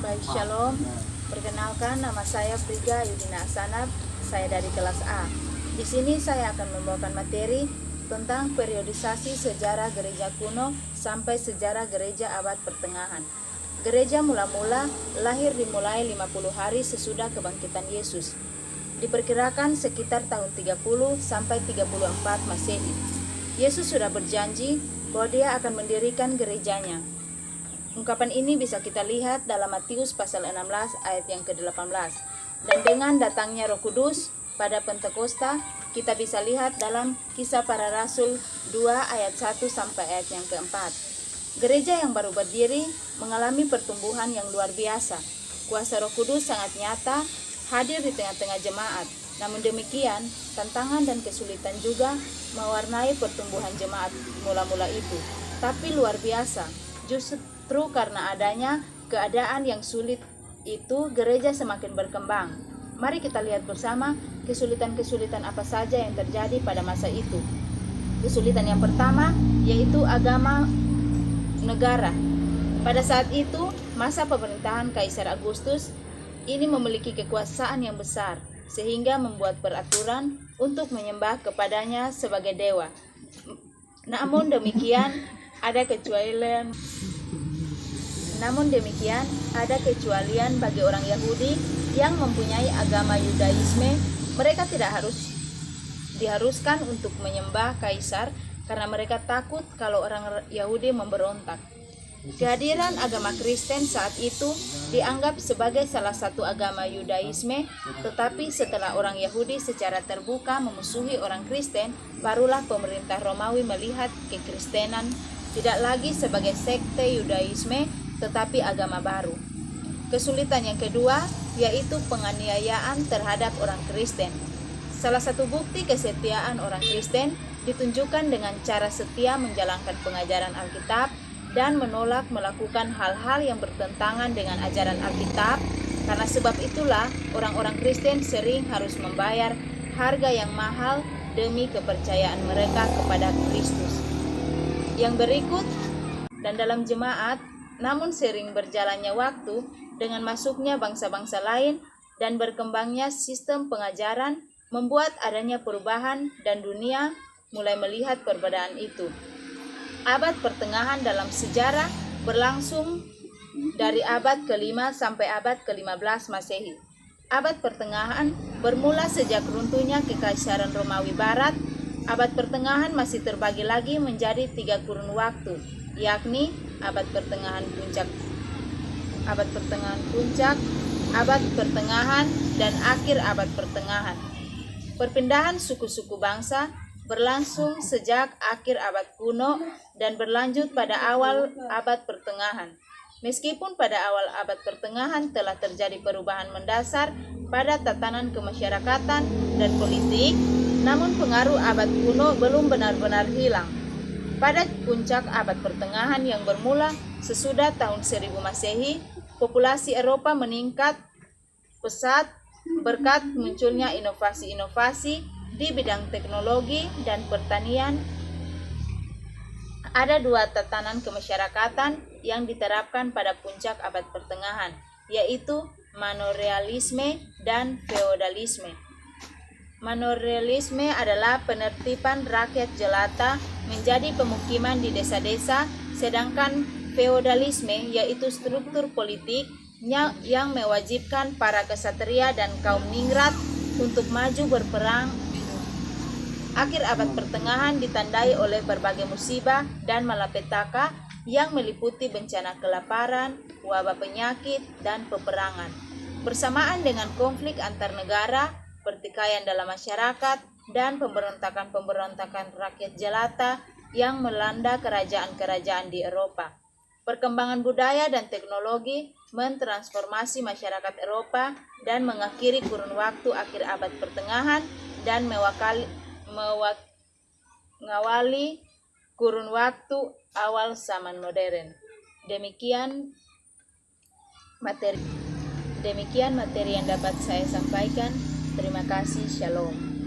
Baik, Shalom. Perkenalkan, nama saya Friga Yudina Asanab. Saya dari kelas A. Di sini saya akan membawakan materi tentang periodisasi sejarah gereja kuno sampai sejarah gereja abad pertengahan. Gereja mula-mula lahir dimulai 50 hari sesudah kebangkitan Yesus. Diperkirakan sekitar tahun 30 sampai 34 Masehi. Yesus sudah berjanji bahwa Dia akan mendirikan gerejanya. Ungkapan ini bisa kita lihat dalam Matius pasal 16 ayat yang ke-18. Dan dengan datangnya Roh Kudus pada Pentakosta, kita bisa lihat dalam Kisah Para Rasul 2 ayat 1 sampai ayat yang ke-4. Gereja yang baru berdiri mengalami pertumbuhan yang luar biasa. Kuasa Roh Kudus sangat nyata hadir di tengah-tengah jemaat. Namun demikian, tantangan dan kesulitan juga mewarnai pertumbuhan jemaat mula-mula itu. Tapi luar biasa, justru karena adanya keadaan yang sulit itu, gereja semakin berkembang. Mari kita lihat bersama kesulitan-kesulitan apa saja yang terjadi pada masa itu. Kesulitan yang pertama yaitu agama negara. Pada saat itu, masa pemerintahan Kaisar Agustus ini memiliki kekuasaan yang besar, sehingga membuat peraturan untuk menyembah kepadanya sebagai dewa. Namun demikian, ada kecualian bagi orang Yahudi yang mempunyai agama Yudaisme. Mereka tidak diharuskan untuk menyembah kaisar karena mereka takut kalau orang Yahudi memberontak. Kehadiran agama Kristen saat itu dianggap sebagai salah satu agama Yudaisme, tetapi setelah orang Yahudi secara terbuka memusuhi orang Kristen, barulah pemerintah Romawi melihat kekristenan tidak lagi sebagai sekte Yudaisme, tetapi agama baru. Kesulitan yang kedua yaitu penganiayaan terhadap orang Kristen. Salah satu bukti kesetiaan orang Kristen ditunjukkan dengan cara setia menjalankan pengajaran Alkitab dan menolak melakukan hal-hal yang bertentangan dengan ajaran Alkitab. Karena sebab itulah orang-orang Kristen sering harus membayar harga yang mahal demi kepercayaan mereka kepada Kristus. Yang berikut, dan dalam jemaat, namun sering berjalannya waktu dengan masuknya bangsa-bangsa lain dan berkembangnya sistem pengajaran membuat adanya perubahan dan dunia mulai melihat perbedaan itu. Abad pertengahan dalam sejarah berlangsung dari abad ke-5 sampai abad ke-15 Masehi. Abad pertengahan bermula sejak runtuhnya Kekaisaran Romawi Barat. Abad pertengahan masih terbagi lagi menjadi 3 kurun waktu, yakni abad pertengahan puncak, abad pertengahan dan akhir abad pertengahan. Perpindahan suku-suku bangsa berlangsung sejak akhir abad kuno dan berlanjut pada awal abad pertengahan. Meskipun pada awal abad pertengahan telah terjadi perubahan mendasar pada tatanan kemasyarakatan dan politik, namun pengaruh abad kuno belum benar-benar hilang. Pada puncak abad pertengahan yang bermula sesudah tahun 1000 Masehi, populasi Eropa meningkat pesat berkat munculnya inovasi-inovasi di bidang teknologi dan pertanian. Ada 2 tatanan kemasyarakatan yang diterapkan pada puncak abad pertengahan, yaitu manorialisme dan feodalisme. Manorialisme adalah penertiban rakyat jelata menjadi pemukiman di desa-desa, sedangkan feodalisme yaitu struktur politik yang mewajibkan para kesatria dan kaum ningrat untuk maju berperang. Akhir abad pertengahan ditandai oleh berbagai musibah dan malapetaka yang meliputi bencana kelaparan, wabah penyakit, dan peperangan. Bersamaan dengan konflik antar negara, pertikaian dalam masyarakat, dan pemberontakan-pemberontakan rakyat jelata yang melanda kerajaan-kerajaan di Eropa. Perkembangan budaya dan teknologi mentransformasi masyarakat Eropa dan mengakhiri kurun waktu akhir abad pertengahan dan mengawali kurun waktu awal zaman modern. Demikian materi yang dapat saya sampaikan. Terima kasih. Shalom.